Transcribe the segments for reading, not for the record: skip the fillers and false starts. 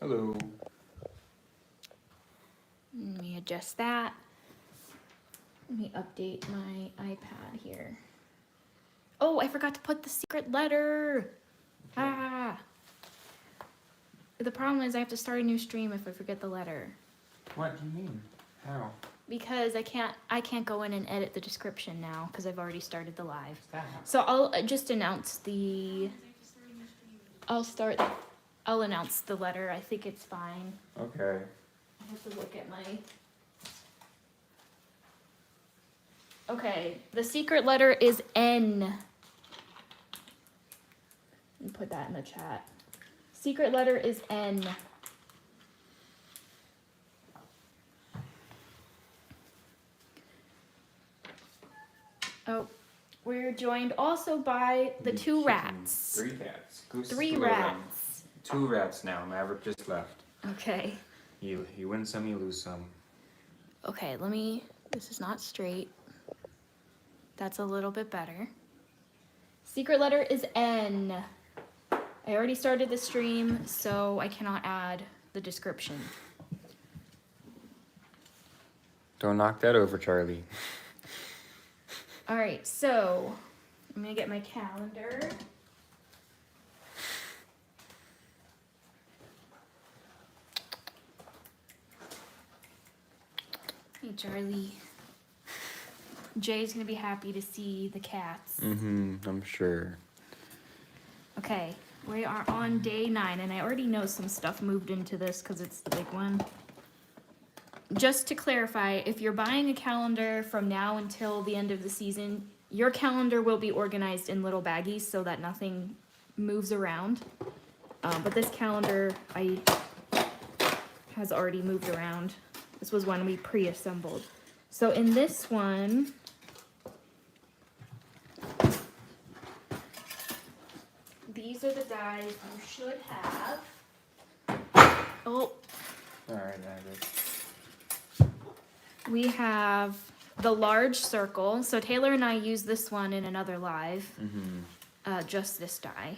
Hello. Let me adjust that. Let me update my iPad here. Oh, I forgot to put the secret letter. Ah. The problem is I have to start a new stream if I forget the letter. What do you mean? How? Because I can't go in and edit the description now because I've already started the live. Stop. So I'll just announce the. I'll announce the letter. I think it's fine. Okay. I have to look at my. Okay, the secret letter is N. Let me put that in the chat. Secret letter is N. Oh, we're joined also by the two rats. 3 cats. Goose Three rats. 2 rats now. Maverick just left. Okay. You win some, you lose some. Okay, this is not straight. That's a little bit better. Secret letter is N. I already started the stream, so I cannot add the description. Don't knock that over, Charlie. All right, so I'm gonna get my calendar. Hey, Charlie. Jay's gonna be happy to see the cats. I'm sure. Okay, we are on day 9, and I already know some stuff moved into this because it's the big one. Just to clarify, if you're buying a calendar from now until the end of the season, your calendar will be organized in little baggies so that nothing moves around. But this calendar has already moved around. This was one we pre-assembled. So in this one, these are the dies you should have. Oh. All right, Maverick. We have the large circle. So Taylor and I used this one in another live, just this die.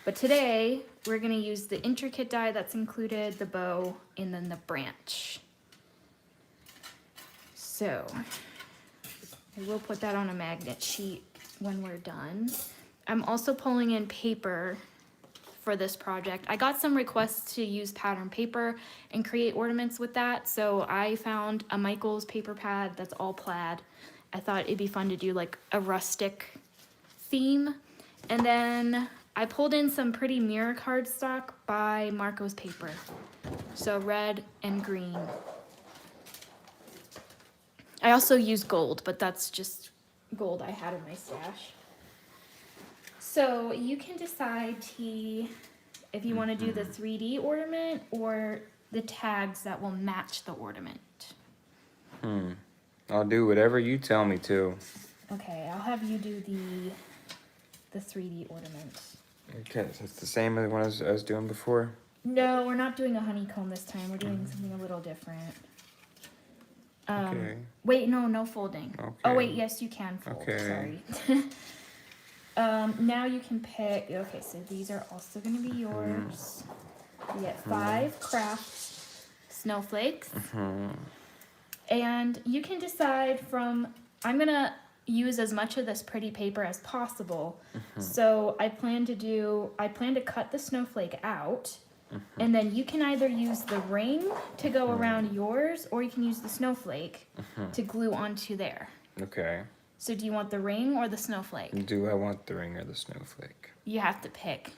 But today, we're going to use the intricate die that's included, the bow, and then the branch. So, I will put that on a magnet sheet when we're done. I'm also pulling in paper for this project. I got some requests to use pattern paper and create ornaments with that, so I found a Michaels paper pad that's all plaid. I thought it'd be fun to do like a rustic theme. And then I pulled in some pretty mirror cardstock by Marco's Paper. So red and green. I also used gold, but that's just gold I had in my stash. So you can decide, T, if you want to do the 3D ornament or the tags that will match the ornament. I'll do whatever you tell me to. Okay, I'll have you do the 3D ornament. Okay, so it's the same as the one I was doing before? No, we're not doing a honeycomb this time. We're doing something a little different. Okay. Wait, no folding. Okay. Oh, wait, yes, you can fold. Okay. Sorry. Now you can pick. Okay, so these are also going to be yours. You get 5 craft snowflakes. And you can decide from, I'm going to use as much of this pretty paper as possible. So I plan to cut the snowflake out. And then you can either use the ring to go around yours, or you can use the snowflake to glue onto there. Okay. So do you want the ring or the snowflake? Do I want the ring or the snowflake? You have to pick.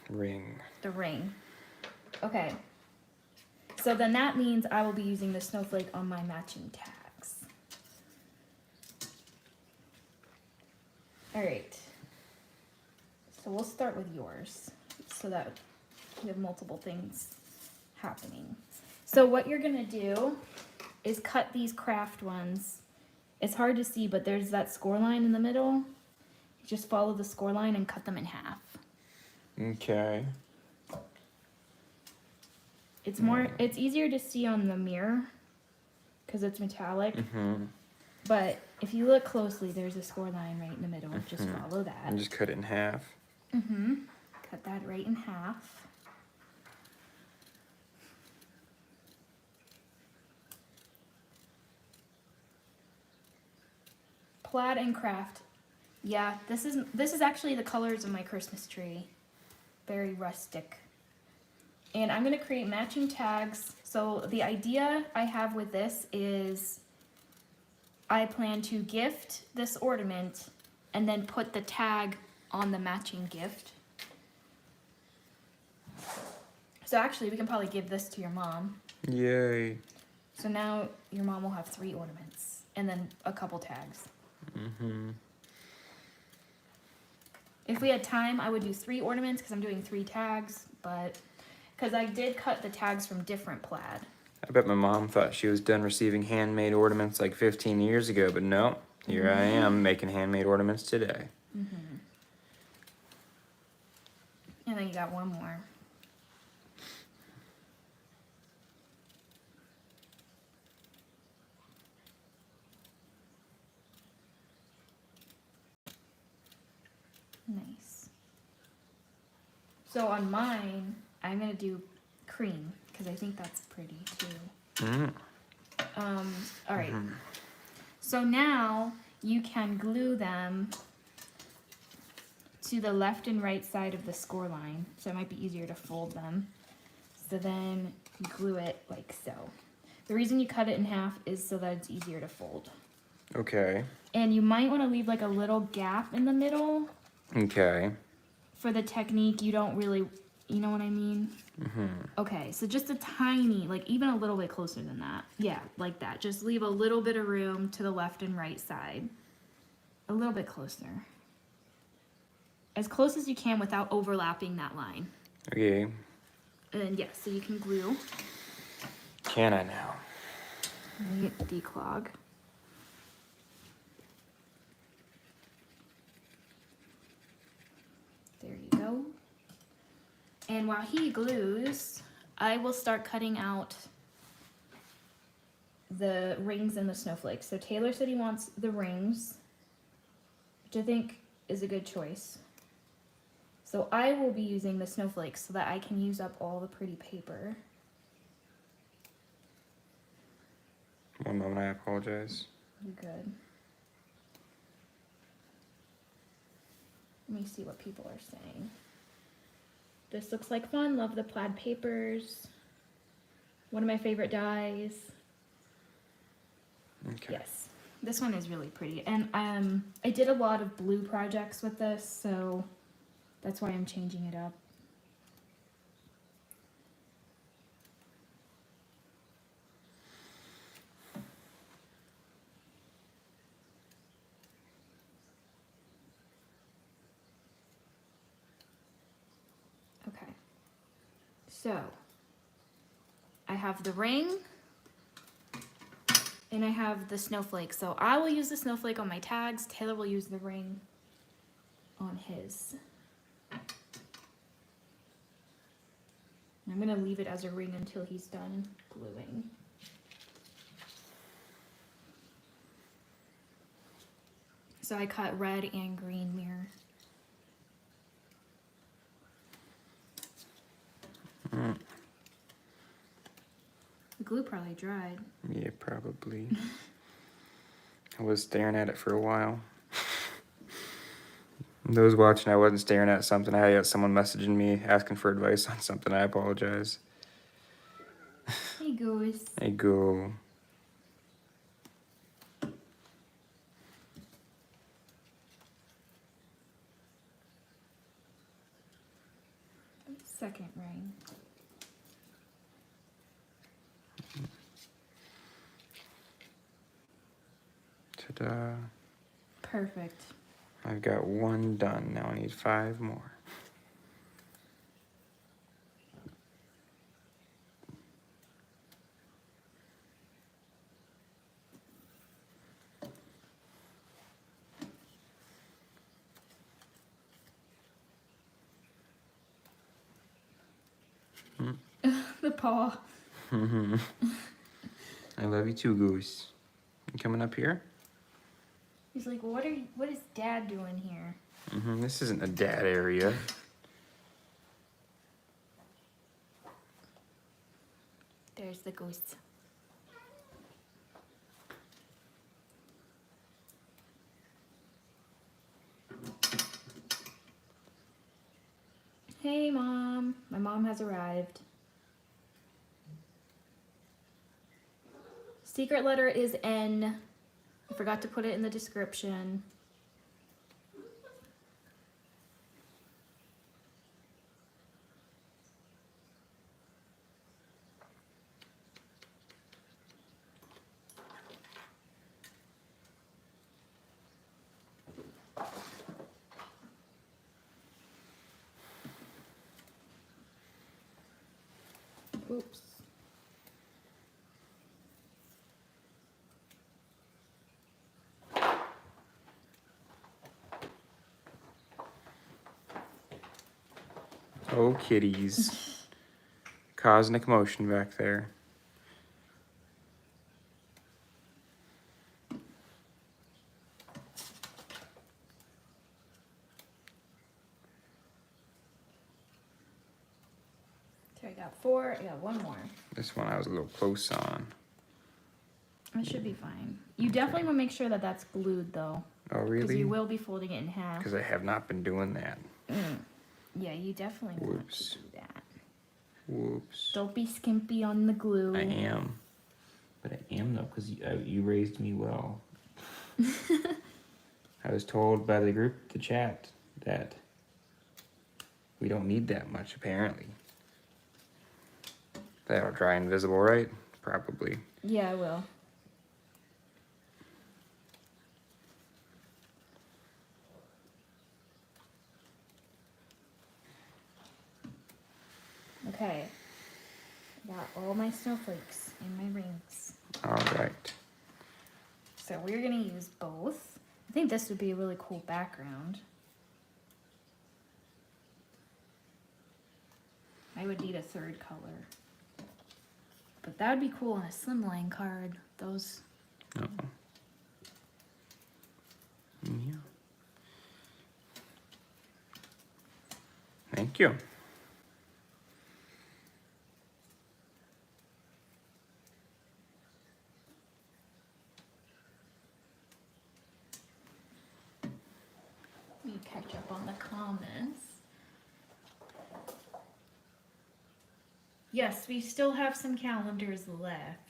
Ring. The ring. Okay. So then that means I will be using the snowflake on my matching tags. All right. So we'll start with yours so that we have multiple things happening. So what you're gonna do is cut these craft ones. It's hard to see, but there's that score line in the middle. You just follow the score line and cut them in half. Okay. It's easier to see on the mirror because it's metallic. But if you look closely, there's a score line right in the middle. Just follow that. And just cut it in half. Cut that right right in half. Plaid and craft. Yeah, this is actually the colors of my Christmas tree. Very rustic. And I'm gonna create matching tags. So the idea I have with this is I plan to gift this ornament and then put the tag on the matching gift. So actually we can probably give this to your mom. Yay. So now your mom will have 3 ornaments and then a couple tags. Mm-hmm. If we had time, I would do 3 ornaments because I'm doing 3 tags, but because I did cut the tags from different plaid. I bet my mom thought she was done receiving handmade ornaments like 15 years ago, but no, here I am making handmade ornaments today. Mm-hmm. And then you got one more. Nice. So on mine, I'm gonna do cream because I think that's pretty too. Mm. All right. So now you can glue them to the left and right side of the score line. So it might be easier to fold them. So then you glue it like so. The reason you cut it in half is so that it's easier to fold. Okay. And you might want to leave like a little gap in the middle. Okay. For the technique, you don't really, you know what I mean? Mm-hmm. Okay, so just a tiny, like even a little bit closer than that. Yeah, like that. Just leave a little bit of room to the left and right side. A little bit closer. As close as you can without overlapping that line. Okay. And then, yeah, so you can glue. Can I now? Declog. There you go. And while he glues, I will start cutting out the rings and the snowflakes. So Taylor said he wants the rings, which I think is a good choice. So I will be using the snowflakes so that I can use up all the pretty paper. One moment, I apologize. You're good. Let me see what people are saying. This looks like fun. Love the plaid papers. One of my favorite dyes. Okay. Yes, this one is really pretty. And I did a lot of blue projects with this, so that's why I'm changing it up. Okay, so I have the ring and I have the snowflake. So I will use the snowflake on my tags. Taylor will use the ring on his. I'm gonna leave it as a ring until he's done gluing. So I cut red and green mirror. The glue probably dried. Yeah, probably. I was staring at it for a while. Those watching, I wasn't staring at something. I had someone messaging me asking for advice on something. I apologize. Hey, Goose. Hey, go. Second ring. Ta-da. Perfect. I've got one done. Now I need 5 more. The paw. I love you too, Goose. You coming up here? He's like, what is Dad doing here? This isn't a dad area. there's the goose. Hey, Mom. My mom has arrived. Secret letter is N. I forgot to put it in the description. Oops. Oh, kitties. Causing a commotion back there. Okay, I got 4. I got 1 more. This one I was a little close on. It should be fine. You definitely want to make sure that that's glued, though. Oh, Because really? you will be folding it in half. Because I have not been doing that. Yeah, you definitely want Whoops. to do that. Whoops. Don't be skimpy on the glue. I am. But I am, though, because you raised me well. I was told by the group, the chat, that we don't need that much, apparently. That'll dry invisible, right? Probably. Yeah, I will. Okay. I got all my snowflakes and my rings. All right. So we're going to use both. I think this would be a really cool background. I would need a 3rd color. But that would be cool on a slimline card. Those. Uh-oh. Yeah. Thank you. Let me catch up on the comments. Yes, we still have some calendars left.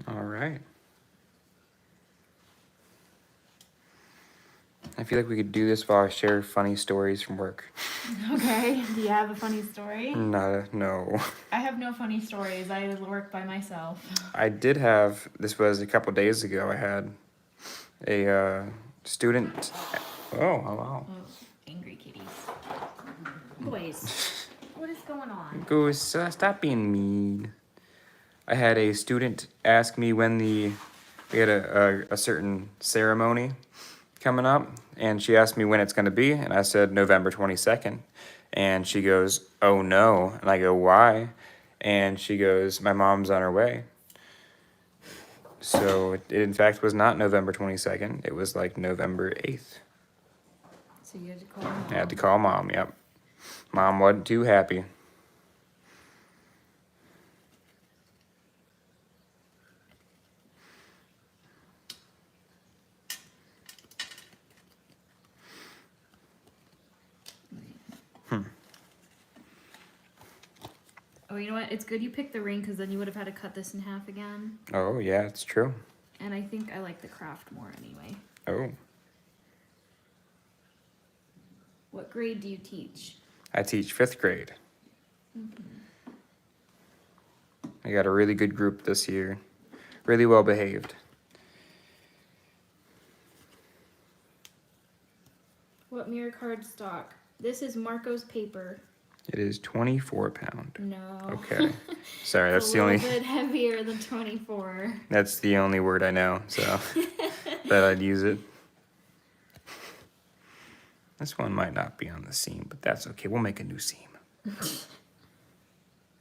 All right. I feel like we could do this while I share funny stories from work. Okay, do you have a funny story? No. I have no funny stories. I work by myself. I did have, this was a couple days ago, I had a student. Oh, hello. Oh, angry kitties. Boys, what is going on? Goose, stop being mean. I had a student ask me when we had a certain ceremony coming up, and she asked me when it's going to be, and I said November 22nd. And she goes, oh no. And I go, why? And she goes, my mom's on her way. So it in fact was not November 22nd. It was like November 8th. So you had to call mom. I had to call Mom, yep. Mom wasn't too happy. Oh, you know what? It's good you picked the ring because then you would have had to cut this in half again. Oh, yeah, it's true. And I think I like the craft more anyway. Oh, What grade do you teach? I teach 5th grade. I got a really good group this year. Really well behaved. What mirror card stock? This is Marco's paper. It is 24 pound. No. Okay. Sorry, that's It's the a only little bit heavier than 24. that's the only word I know, so that I'd use it. This one might not be on the seam, but that's okay. We'll make a new seam.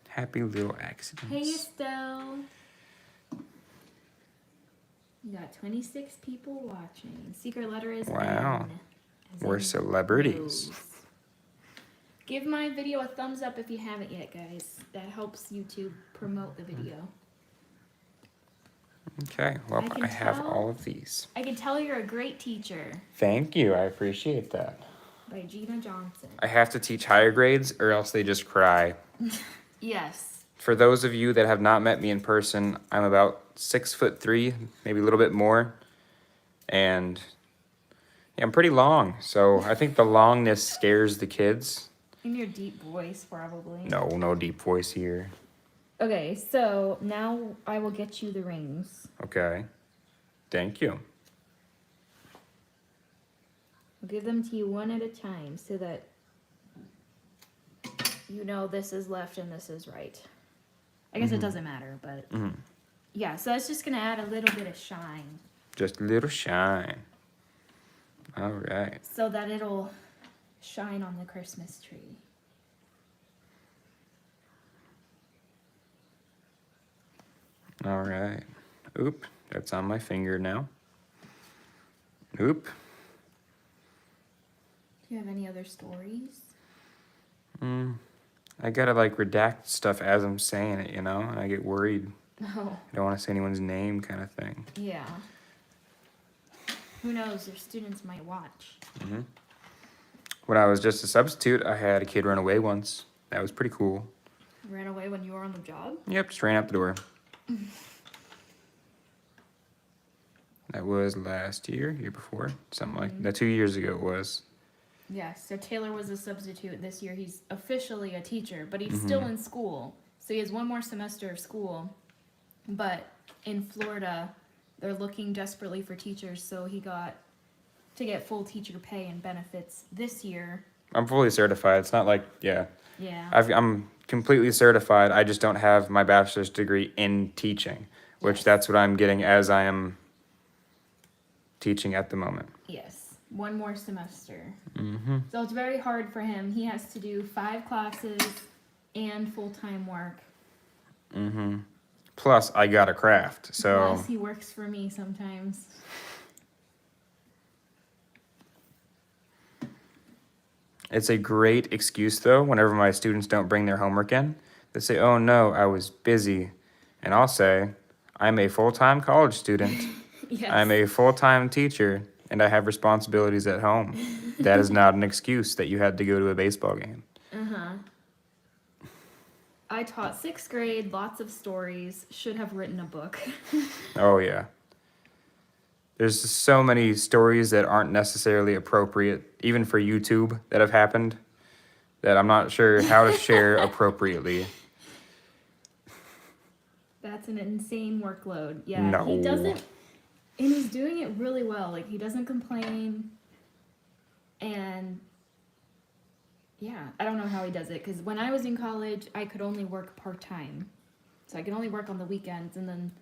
Happy little accidents. Hey, Estelle. You got 26 people watching. Secret letter is Wow. N, as We're in celebrities. rose. Give my video a thumbs up if you haven't yet, guys. That helps YouTube promote the video. Okay, well, I can I have tell- all of these. I can tell you're a great teacher. Thank you, I appreciate that. By Gina Johnson. I have to teach higher grades or else they just cry. Yes. For those of you that have not met me in person, I'm about 6'3", maybe a little bit more. And yeah, I'm pretty long, so I think the longness scares the kids. In your deep voice, probably. No deep voice here. Okay, so now I will get you the rings. Okay, thank you. I'll give them to you one at a time so that you know this is left and this is right. I guess it doesn't matter, but yeah, so it's just gonna add a little bit of shine. Just a little shine. All right. So that it'll shine on the Christmas tree. All right. Oop, that's on my finger now. Oop. Do you have any other stories? I gotta like redact stuff as I'm saying it, you know, and I get worried. Oh, I don't want to say anyone's name, kind of thing. yeah. Who knows? Your students might watch. When I was just a substitute, I had a kid run away once. That was pretty cool. Ran away when you were on the job? Yep, just ran out the door. That was last year before, something like that. 2 years ago it was. Yeah, so Taylor was a substitute. This year he's officially a teacher, but he's still in school. So he has one more semester of school. But in Florida, they're looking desperately for teachers, so he got to get full teacher pay and benefits this year. I'm fully certified. It's not like, yeah. Yeah. I'm completely certified. I just don't have my bachelor's degree in teaching, which Yes. that's what I'm getting as I am teaching at the moment. Yes, one more semester. So it's very hard for him. He has to do 5 classes and full-time work. Plus, I got a craft, so Plus, he works for me sometimes. it's a great excuse, though, whenever my students don't bring their homework in. They say, oh no, I was busy. And I'll say, I'm a full-time college student. Yes. I'm a full-time teacher, and I have responsibilities at home. That is not an excuse that you had to go to a baseball game. I taught 6th grade, lots of stories, should have written a book. Oh, yeah. There's just so many stories that aren't necessarily appropriate, even for YouTube, that have happened, that I'm not sure how to share appropriately. That's an insane workload. Yeah, No. he doesn't, and he's doing it really well. Like, he doesn't complain, and yeah, I don't know how he does it, because when I was in college, I could only work part-time. So I could only work on the weekends, and then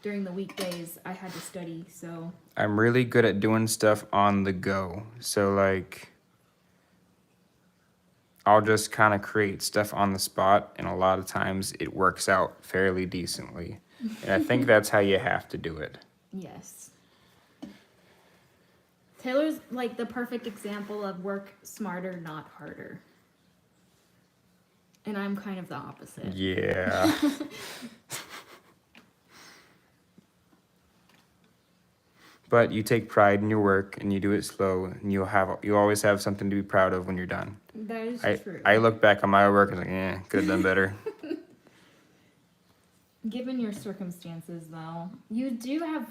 during the weekdays, I had to study, so. I'm really good at doing stuff on the go. So, like, I'll just kind of create stuff on the spot, and a lot of times it works out fairly decently. And I think that's how you have to do it. Yes. Taylor's like the perfect example of work smarter, not harder. And I'm kind of the opposite. Yeah. But you take pride in your work and you do it slow, and you always have something to be proud of when you're done. That is true. I look back on my work and like, could have done better. Given your circumstances, though, you do have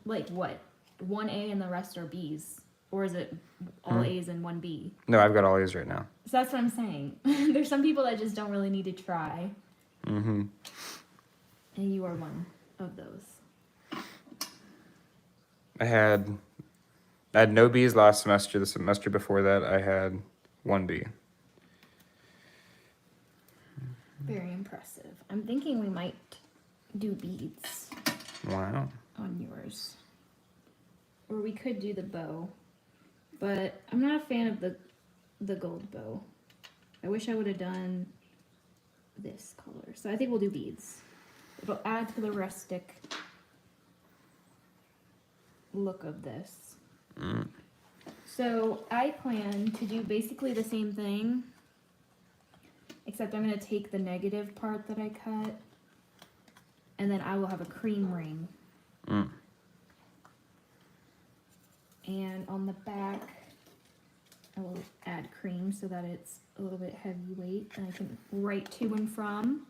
like what, 1 A and the rest are B's, or is it all A's and 1 B? No, I've got all A's right now. So that's what I'm saying. There's some people that just don't really need to try. And you are one of those. I had no B's last semester. The semester before that, I had 1 B. Very impressive. I'm thinking we might do beads Wow. on yours. Or we could do the bow. But I'm not a fan of the gold bow. I wish I would have done this color. So I think we'll do beads. It'll add to the rustic look of this. So I plan to do basically the same thing except I'm going to take the negative part that I cut, and then I will have a cream ring. Mm. And on the back, I will add cream so that it's a little bit heavyweight, and I can write to and from.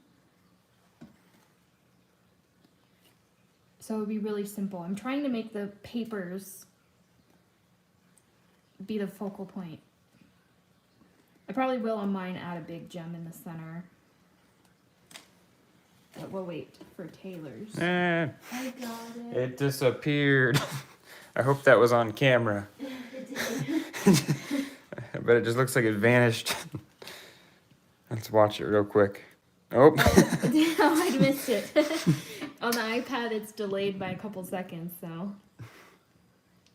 So it would be really simple. I'm trying to make the papers be the focal point. I probably will on mine add a big gem in the center. But we'll wait for Taylor's. I got it. It disappeared. I hope that was on camera. But it just looks like it vanished. Let's watch it real quick. Oh. Oh, I missed it. On the iPad, it's delayed by a couple seconds, so.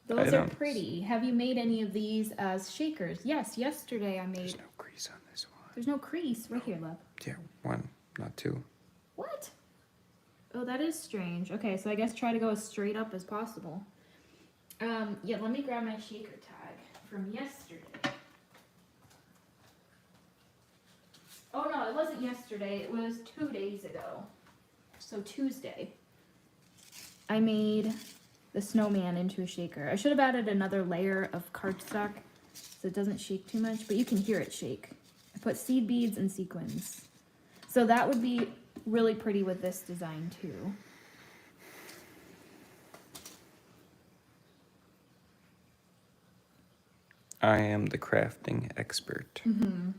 Those are pretty. Have you made any of these as shakers? Yes, yesterday I made. There's no crease on this one. There's no crease. Right here, love. Yeah, one, not two. What? Oh, that is strange. Okay, so I guess try to go as straight up as possible. Yeah, let me grab my shaker tag from yesterday. Oh no, it wasn't yesterday. It was 2 days ago. So Tuesday, I made the snowman into a shaker. I should have added another layer of cardstock so it doesn't shake too much, but you can hear it shake. I put seed beads and sequins. So that would be really pretty with this design too. I am the crafting expert. Mm-hmm.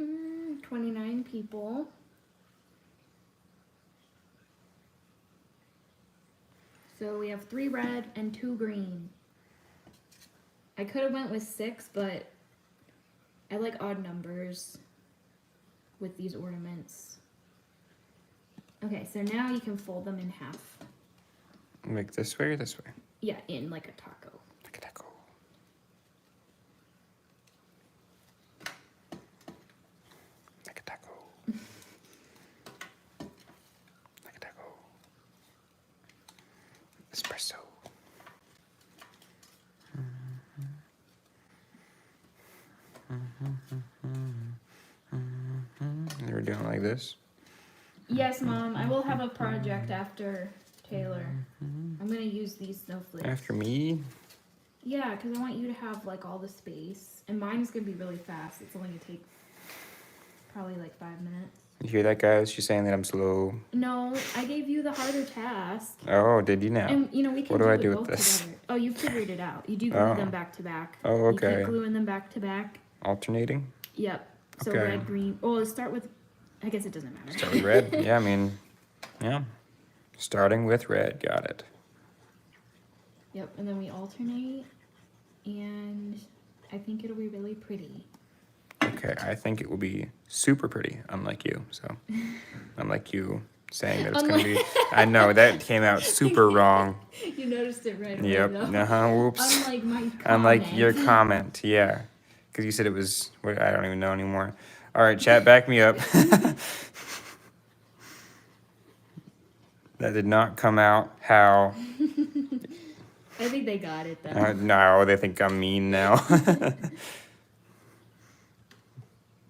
Mm, 29 people. So we have 3 red and 2 green. I could have went with 6, but I like odd numbers with these ornaments. Okay, so now you can fold them in half. Like this way or this way? Yeah, in like a taco. Like a taco. Like a taco. Like a taco. Espresso. You were doing it like this? Yes, Mom, I will have a project after Taylor. I'm gonna use these snowflakes. After me? Yeah, because I want you to have like all the space. And mine is gonna be really fast. It's only gonna take probably like 5 minutes. You hear that, guys? She's saying that I'm slow. No, I gave you the harder task. Oh, did you now? And you know we can What do I it do with both this? together. Oh, you figured it out. You do glue Oh. them back to back. Oh, okay. You keep gluing them back to back. Alternating? Yep. So Okay. red, green. Oh, let's start with. I guess it doesn't matter. Start with red? Yeah, I mean, yeah. Starting with red. Got it. Yep, and then we alternate, and I think it'll be really pretty. Okay, I think it will be super pretty, unlike you. So, unlike you saying that it's going to be. I know, that came out super wrong. You noticed it right away, Yep. though. Whoops. Unlike my comment. Unlike your comment, yeah. Because you said it was. I don't even know anymore. All right, chat, back me up. That did not come out how. I think they got it, though. No, they think I'm mean now.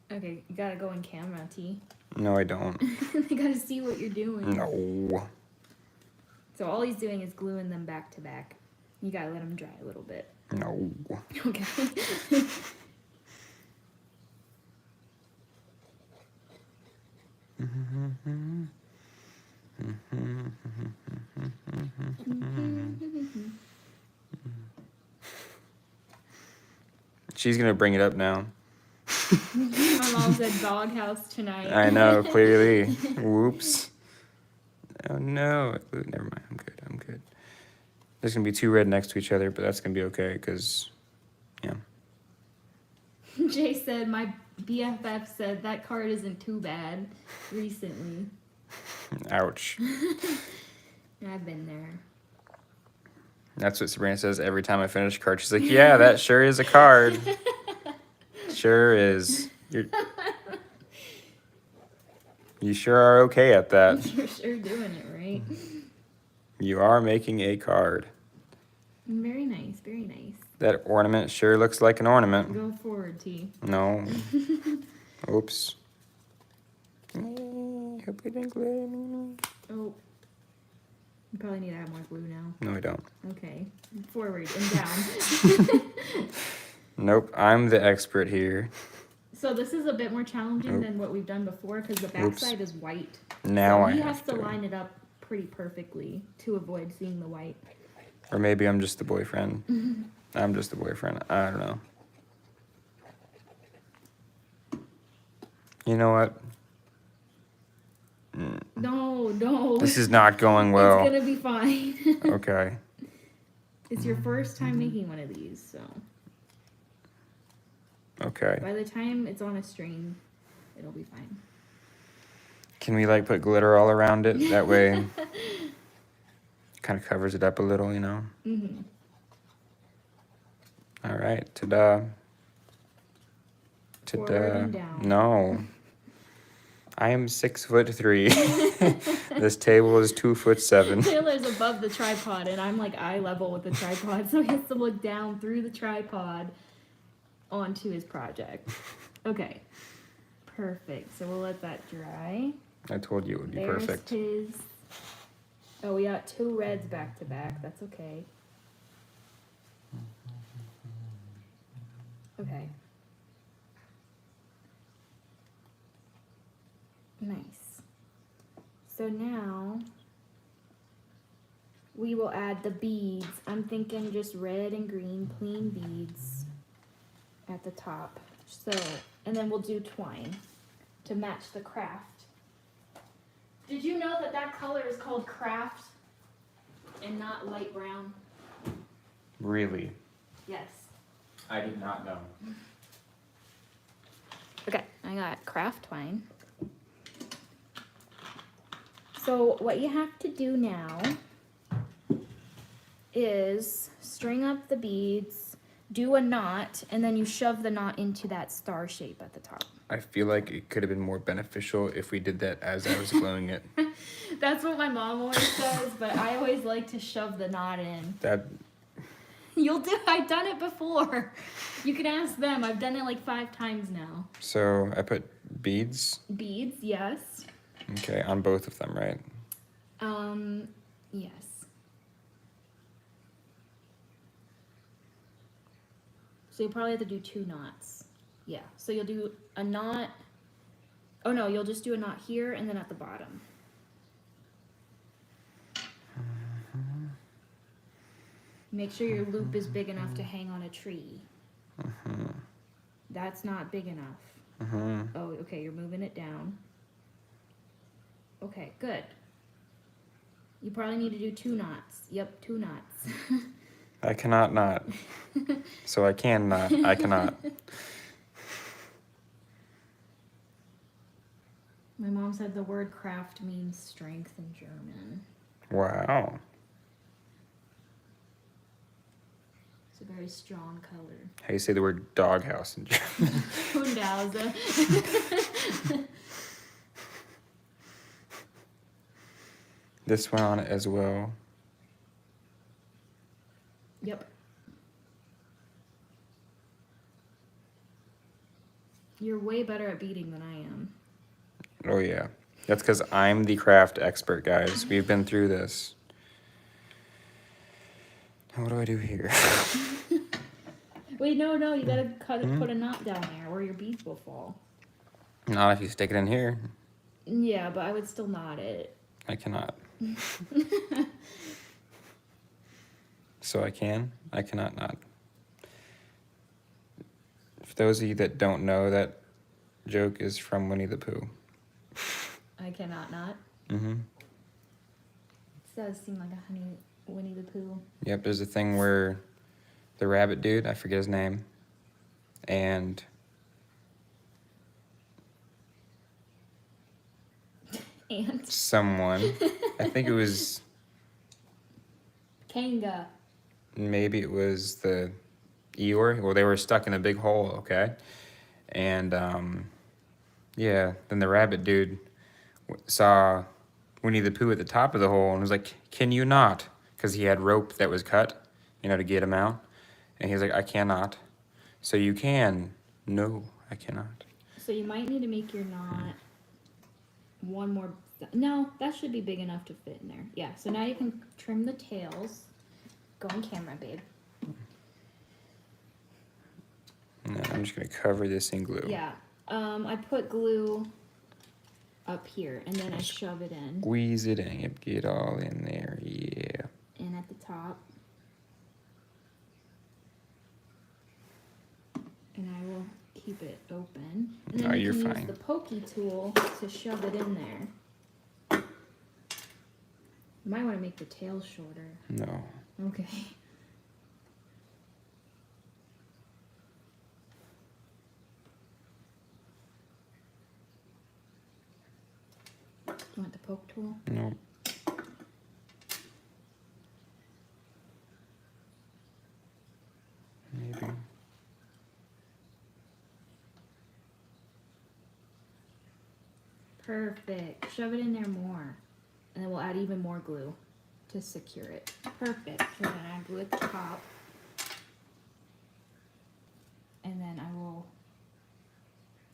Okay, you gotta go in camera, T. No, I don't. They gotta see what you're doing. No. So all he's doing is gluing them back to back. You gotta let them dry a little bit. No. Okay. She's gonna bring it up now. My mom said doghouse tonight. I know, clearly. Whoops. Oh no. Never mind. I'm good. I'm good. There's gonna be 2 red next to each other, but that's gonna be okay because, yeah. Jay said my BFF said that card isn't too bad recently. Ouch. I've been there. That's what Sabrina says every time I finish a card. She's like, yeah, that sure is a card. Sure is. You sure are okay at that. You're sure doing it right. You are making a card. Very nice, very nice. That ornament sure looks like an ornament. Go forward, T. No. Oops. Hope we didn't glue. Oh. You probably need to add more glue now. No, I don't. Okay. Forward and down. Nope, I'm the expert here. So this is a bit more challenging than what we've done before because the backside is white. Now so I he have has to line it up pretty perfectly to avoid seeing the white. Or maybe I'm just the boyfriend. I'm just the boyfriend. I don't know. You know what? No. This is not going well. It's gonna be fine. Okay. It's your first time making one of these, so. Okay. By the time it's on a string, it'll be fine. Can we like put glitter all around it? That way kind of covers it up a little, you know? Mm-hmm. All right. Ta-da. Forward Ta-da. and down. No. I am 6'3". This table is 2'7". Taylor's above the tripod, and I'm like eye level with the tripod, so he has to look down through the tripod onto his project. Okay. Perfect. So we'll let that dry. I told you it would be There's perfect. his. Oh, we got 2 reds back to back. That's okay. Okay. Nice. So now we will add the beads. I'm thinking just red and green plain beads at the top. So, and then we'll do twine to match the craft. Did you know that that color is called craft and not light brown? Really? Yes. I did not know. Okay, I got craft twine. So what you have to do now is string up the beads, do a knot, and then you shove the knot into that star shape at the top. I feel like it could have been more beneficial if we did that as I was gluing it. That's what my mom always says, but I always like to shove the knot in. That I've done it before. You can ask them. I've done it like 5 times now. so I put beads. Beads, yes. Okay, on both of them, right? Yes. So you'll probably have to do 2 knots. Yeah, so you'll do a knot. Oh no, you'll just do a knot here and then at the bottom. Make sure your loop is big enough to hang on a tree. That's not big enough. Oh, okay, you're moving it down. Okay, good. You probably need to do 2 knots. Yep, 2 knots. I cannot not. So I can not. I cannot. My mom said the word craft means strength in German. Wow. It's a very strong color. How do you say the word doghouse in German? Hundause. This went on it as well. Yep. You're way better at beading than I am. Oh yeah. That's because I'm the craft expert, guys. We've been through this. What do I do here? Wait, no, you gotta put a knot down there or your beads will fall. Not if you stick it in here. Yeah, but I would still knot it. I cannot. So I cannot not. For those of you that don't know, that joke is from Winnie the Pooh. I cannot knot. Mm-hmm. It does seem like a Winnie the Pooh. Yep, there's a thing where the rabbit dude, I forget his name, and And someone, I think it was Kanga. maybe it was the Eeyore. Well, they were stuck in a big hole, okay? And, yeah, then the rabbit dude saw Winnie the Pooh at the top of the hole and was like, "Can you not?" Because he had rope that was cut, to get him out. And he's like, "I cannot." "So you can." "No, I cannot." So you might need to make your knot one more. No, that should be big enough to fit in there. Yeah, so now you can trim the tails. Go on camera, babe. And then I'm just gonna cover this in glue. Yeah, I put glue up here and then I shove it in. Squeeze it in, get all in there, yeah. And at the top. And I will keep it open. And then you you're can fine. use the pokey tool to shove it in there. You might want to make the tail shorter. No. Okay. You want the poke tool? No. Maybe. Perfect. Shove it in there more. And then we'll add even more glue to secure it. Perfect. We're gonna add glue at the top. And then I will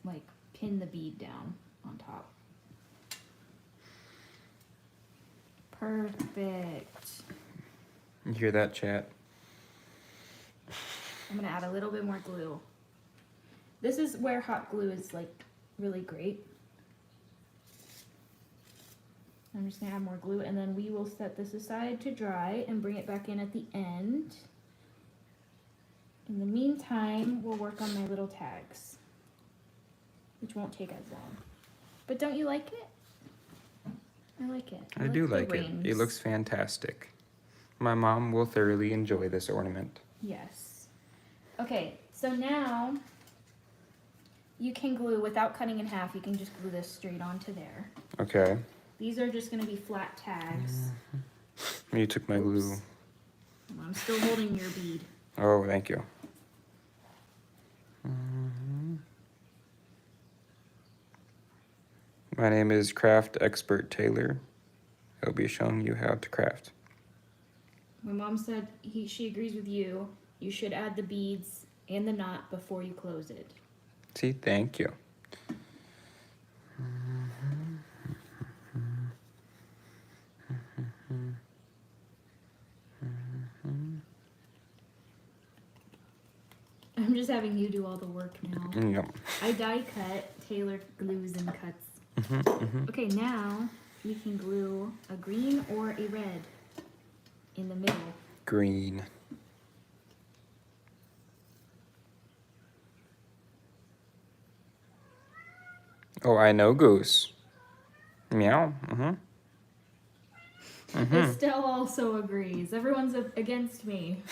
like pin the bead down on top. Perfect. You hear that, chat? I'm gonna add a little bit more glue. This is where hot glue is like really great. I'm just gonna add more glue and then we will set this aside to dry and bring it back in at the end. In the meantime, we'll work on my little tags, which won't take as long. But don't you like it? I like it. I do the like it. rings. It looks fantastic. My mom will thoroughly enjoy this ornament. Yes. Okay, so now you can glue without cutting in half. You can just glue this straight onto there. Okay. These are just going to be flat tags. You took my glue. Oops. I'm still holding your bead. Oh, thank you. My name is Craft Expert Taylor. I'll be showing you how to craft. My mom said she agrees with you. You should add the beads and the knot before you close it. See, thank you. I'm just having you do all the work now. Yep. I die cut, Taylor glues and cuts. Okay, now you can glue a green or a red in the middle. Green. Oh, I know Goose. Meow. Estelle also agrees. Everyone's against me.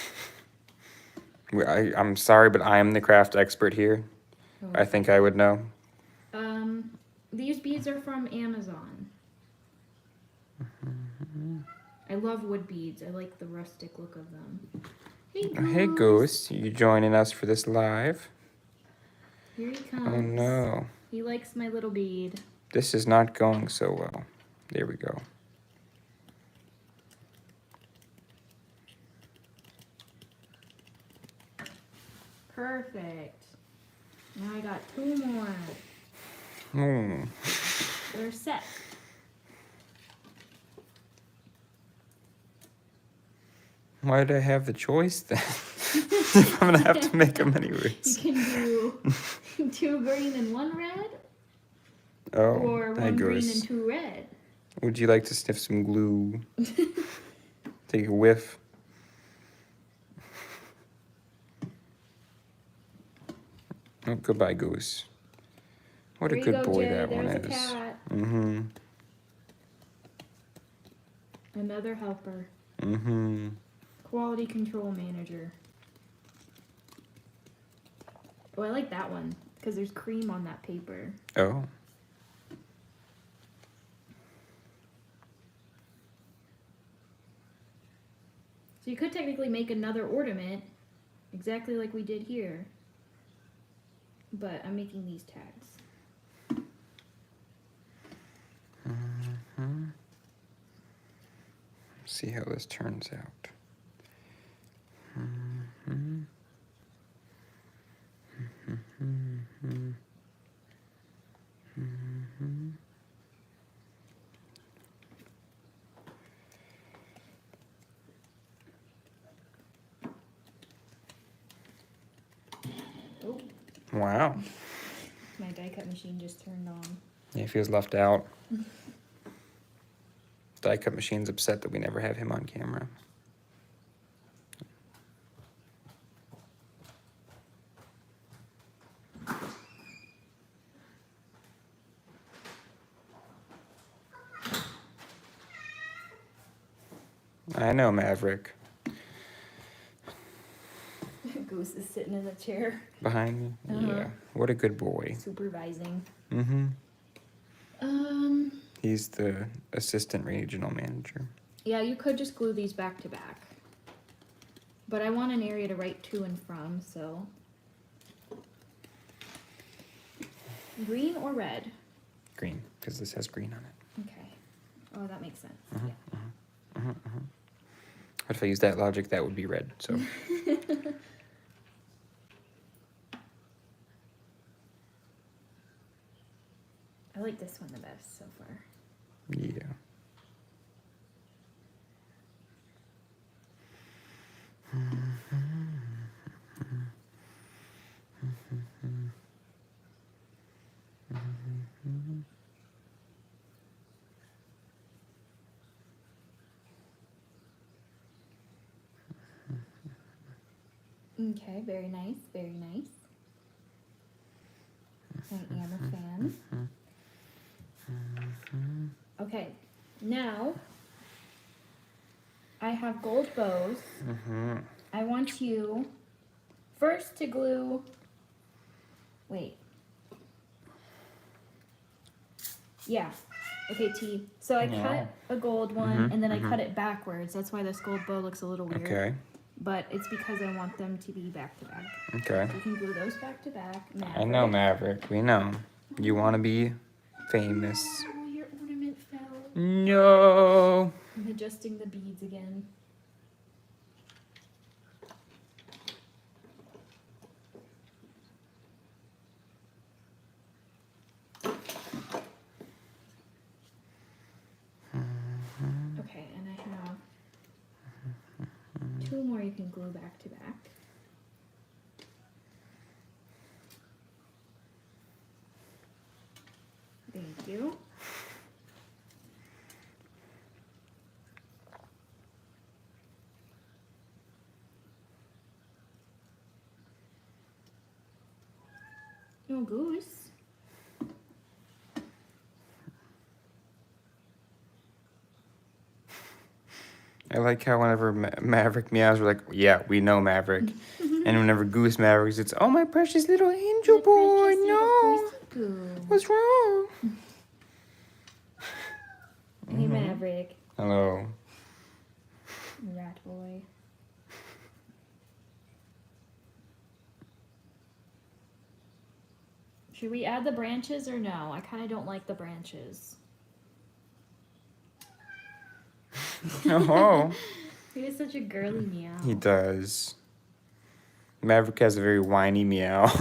I'm sorry, but I am the craft expert here. Oh. I think I would know. These beads are from Amazon. I love wood beads. I like the rustic look of them. Hey, Goose. Hey, Goose. You joining us for this live? Here he comes. Oh, no. He likes my little bead. This is not going so well. There we go. Perfect. Now I got 2 more. Hmm. They're set. Why did I have the choice then? If I'm gonna have to make them You anyways. can do 2 green and 1 red, Oh, or that 1 green goes. and 2 red. Would you like to sniff some glue? Take a whiff. Oh, goodbye, Goose. What There a you good go, boy Jay. that one There's a is. cat. Mm-hmm. Another helper. Mm-hmm. Quality control manager. Oh, I like that one because there's cream on that paper. Oh. So So you could technically make another ornament, exactly like we did here. But I'm making these tags. See how this turns out. Oh, Wow. my die cut machine just turned on. Yeah, he feels left out. Die cut machine's upset that we never have him on camera. I know, Maverick. Goose is sitting in the chair. Behind me? Yeah. What a good boy. Supervising. Mm-hmm. He's the assistant regional manager. Yeah, you could just glue these back to back. But I want an area to write to and from, so. Green or red? Green, because this has green on it. Okay. Oh, that makes sense. Uh-huh. But if I use that logic, that would be red, so. I like this one the best so far. Yeah. Okay, very nice, very nice. I am a fan. Okay, now I have gold bows. I want you first to glue. Wait. Yeah. Okay, T. So I cut a gold one and then I cut it backwards. That's why this gold bow looks a little weird. Okay. But it's because I want them to be back to back. Okay. You can glue those back to back. I know, Maverick. We know. You want to be famous. Oh, your ornament fell. No. I'm adjusting the beads again. Okay, and I have two more you can glue back to back. Thank you. No goose. I like how whenever Maverick meows, we're like, yeah, we know Maverick. And whenever Goose Mavericks, it's, oh, my precious little angel My boy, precious little no. goosey goo. What's wrong? Hey, Maverick. Hello. Rat boy. Should we add the branches or no? I kind of don't like the branches. Oh. He has such a girly meow. He does. Maverick has a very whiny meow.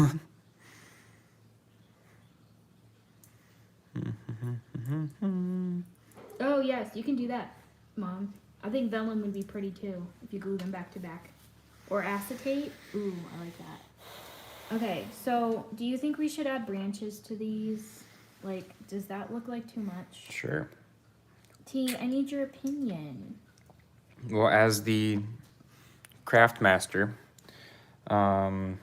Oh, yes, you can do that, Mom. I think vellum would be pretty too if you glue them back to back. Or acetate. Ooh, I like that. Okay, so do you think we should add branches to these? Like, does that look like too much? Sure. T, I need your opinion. Well, as the craft master, I'm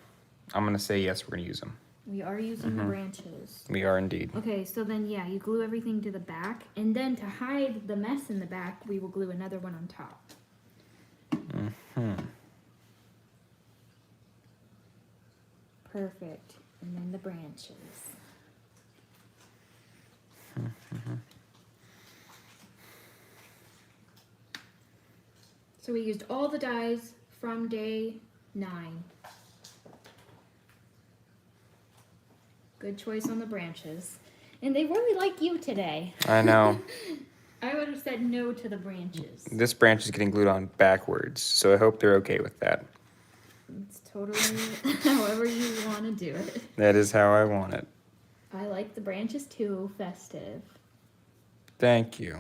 going to say yes, we're going to use them. We are using the branches. We are indeed. Okay, so then, yeah, you glue everything to the back. And then to hide the mess in the back, we will glue another one on top. Perfect. And then the branches. So we used all the dies from day 9. Good choice on the branches. And they really like you today. I know. I would have said no to the branches. This branch is getting glued on backwards, so I hope they're okay with that. It's totally however you want to do it. That is how I want it. I like the branches too, festive. Thank you.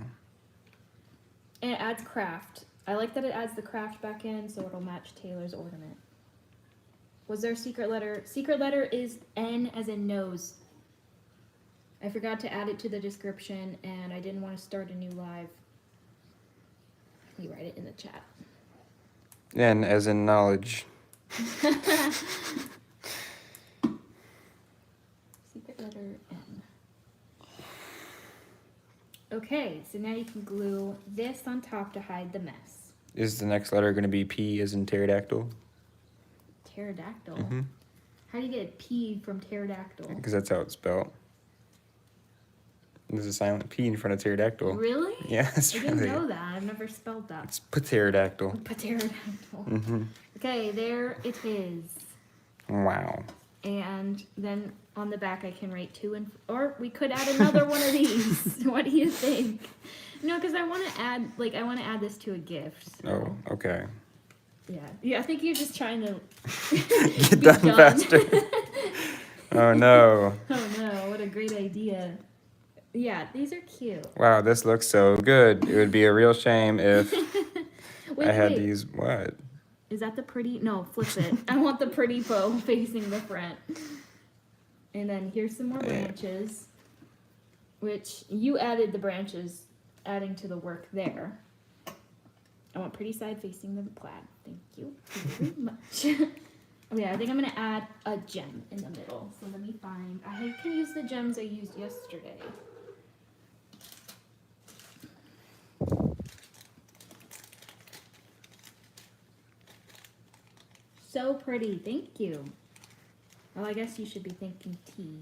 And it adds craft. I like that it adds the craft back in so it'll match Taylor's ornament. Was there a secret letter? Secret letter is N as in nose. I forgot to add it to the description and I didn't want to start a new live. You write it in the chat. N as in knowledge. Secret letter N. Okay, so now you can glue this on top to hide the mess. Is the next letter going to be P as in pterodactyl? Pterodactyl? Mm-hmm. How do you get P from pterodactyl? Because that's how it's spelled. There's a silent P in front of pterodactyl. Really? Yeah, that's I right. didn't know that. I've never spelled that. It's pterodactyl. Pterodactyl. Mm-hmm. Okay, there it is. Wow. And then on the back I can write 2 and... Or we could add another one of these. What do you think? No, because I want to add... Like, I want to add this to a gift. So. Oh, okay. Yeah, I think you're just trying to... Get done faster. Oh, no. Oh, no. What a great idea. Yeah, these are cute. Wow, this looks so good. It would be a real shame if Wait, I had wait. these... What? Is that the pretty? No, flip it. I want the pretty bow facing the front. And then here's some more branches, which you added the branches, adding to the work there. I want pretty side facing the plaid. Thank you very much. Okay, I think I'm gonna add a gem in the middle. So let me find. I can use the gems I used yesterday. So pretty, thank you. Well, I guess you should be thanking T.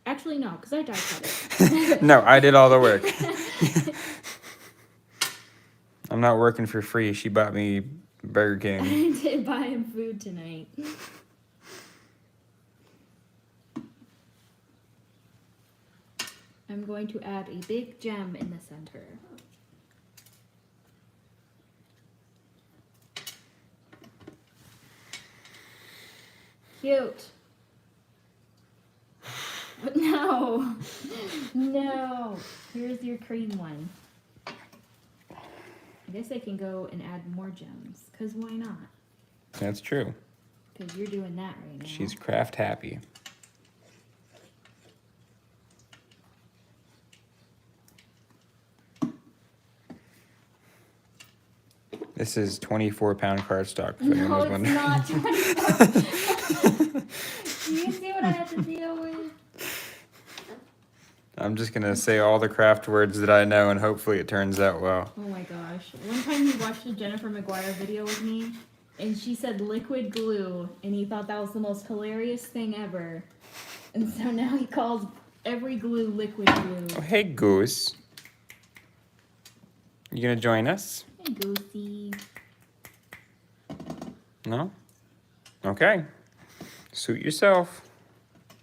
Actually, no, because I die cut it. No, I did all the work. I'm not working for free. She bought me Burger King. I did buy him food tonight. I'm going to add a big gem in the center. Cute. But no. No. Here's your cream one. I guess I can go and add more gems. Because why not? That's true. Because you're doing that right now. She's craft happy. This is 24-pound cardstock. If anyone No, was it's wondering. not 24. Do you see what I have to deal with? I'm just gonna say all the craft words that I know, and hopefully it turns out well. Oh my gosh. One time he watched a Jennifer McGuire video with me, and she said liquid glue, and he thought that was the most hilarious thing ever. And so now he calls every glue liquid glue. Oh, hey, Goose. You gonna join us? Hey, Goosey. No? Okay. Suit yourself.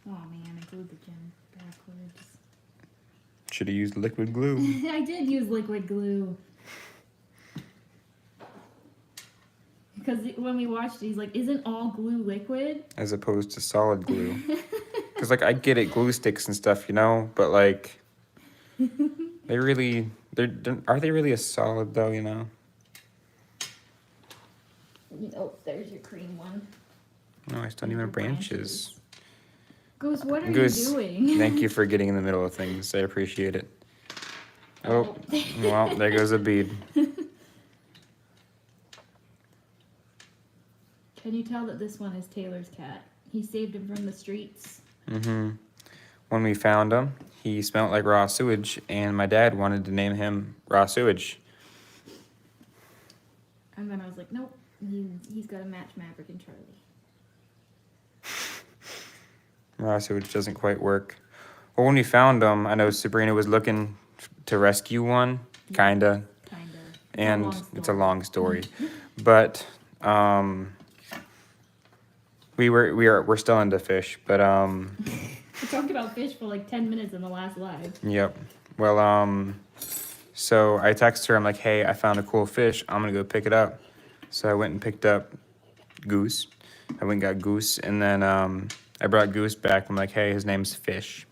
Oh man, I glued the gem backwards. Should have used liquid glue. I did use liquid glue. Because when we watched it, he's like, isn't all glue liquid? As opposed to solid glue. Because, like, I get it, glue sticks and stuff, you know? But, like, are they really a solid, though, you know? Oh, there's your cream one. No, I still need my branches. Goose, what are Goose, you doing? Thank you for getting in the middle of things. I appreciate it. Oh, well, there goes a bead. Can you tell that this one is Taylor's cat? He saved him from the streets. Mm-hmm. When we found him, he smelled like raw sewage, and my dad wanted to name him Raw Sewage. And then I was like, nope, he's got to match Maverick and Charlie. Raw Sewage doesn't quite work. Well, when we found him, I know Sabrina was looking to rescue one, kinda. Kinda. and it's a long story. But we're still into fish, but We talked about fish for like 10 minutes in the last live. Yep. Well, so I texted her. I'm like, hey, I found a cool fish. I'm gonna go pick it up. So I went and picked up Goose. I went and got Goose, and then I brought Goose back. I'm like, hey, his name's Fish.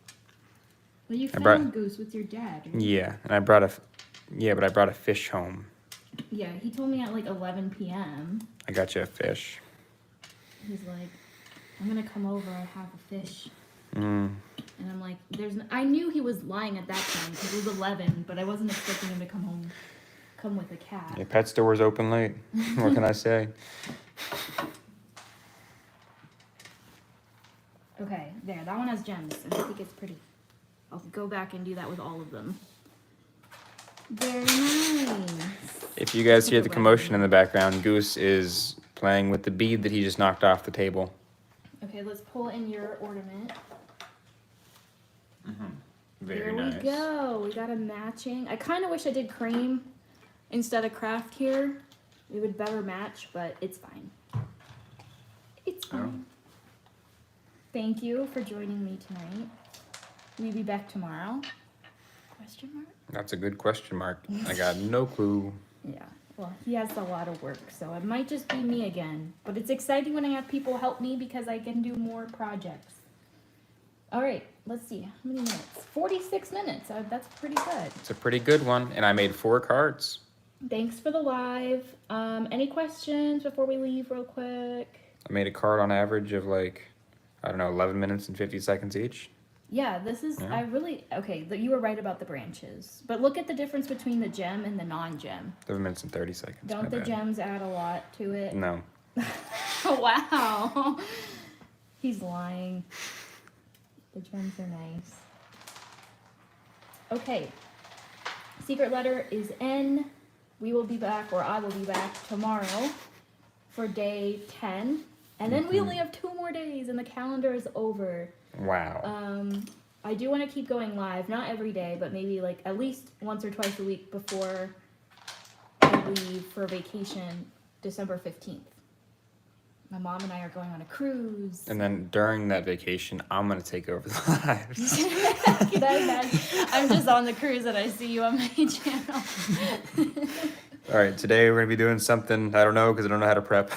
Well, you found Goose with your dad, right? Yeah, and I brought a fish home. Yeah, he told me at like 11 p.m. I got you a fish. He's like, I'm gonna come over and have a fish. Mm. And I'm like, I knew he was lying at that time because it was 11, but I wasn't expecting him to come with a cat. Yeah, pet store's open late. What can I say? Okay, there, that one has gems, and I think it's pretty. I'll go back and do that with all of them. Very nice. If you guys hear the commotion in the background, Goose is playing with the bead that he just knocked off the table. Okay, let's pull in your ornament. Very nice. There we go. We got a matching. I kind of wish I did cream instead of craft here. It would better match, but it's fine. It's fine. Oh. Thank you for joining me tonight. Will you be back tomorrow? Question mark? That's a good question mark. I got no clue. Yeah. Well, he has a lot of work, so it might just be me again. But it's exciting when I have people help me because I can do more projects. All right, let's see. How many minutes? 46 minutes. That's pretty good. It's a pretty good one, and I made 4 cards. Thanks for the live. Any questions before we leave real quick? I made a card on average of like, I don't know, 11 minutes and 50 seconds each. Yeah, this is, yeah. Okay, you were right about the branches. But look at the difference between the gem and the non-gem. 11 minutes and 30 seconds. Don't the gems add a lot to it? No. Wow. He's lying. The gems are nice. Okay. Secret letter is N. We will be back, or I will be back tomorrow for day 10. And then we only have 2 more days and the calendar is over. Wow. I do want to keep going live, not every day, but maybe like at least once or twice a week before I leave for vacation December 15th. My mom and I are going on a cruise. And then during that vacation, I'm going to take over the lives. Can I imagine? I'm just on the cruise and I see you on my channel. All right, today we're going to be doing something, I don't know, because I don't know how to prep.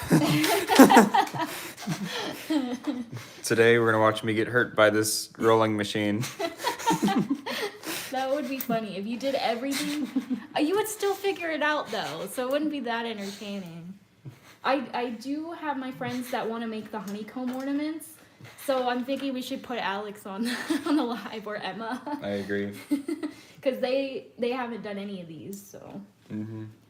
Today we're going to watch me get hurt by this rolling machine. That would be funny. If you did everything, you would still figure it out though, so it wouldn't be that entertaining. I do have my friends that want to make the honeycomb ornaments, so I'm thinking we should put Alex on the live, or Emma. I agree. Because they haven't done any of these, so.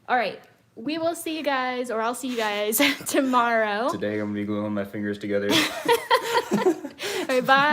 All right, we will see you guys, or I'll see you guys tomorrow. Today I'm going to be gluing my fingers together. All right, bye.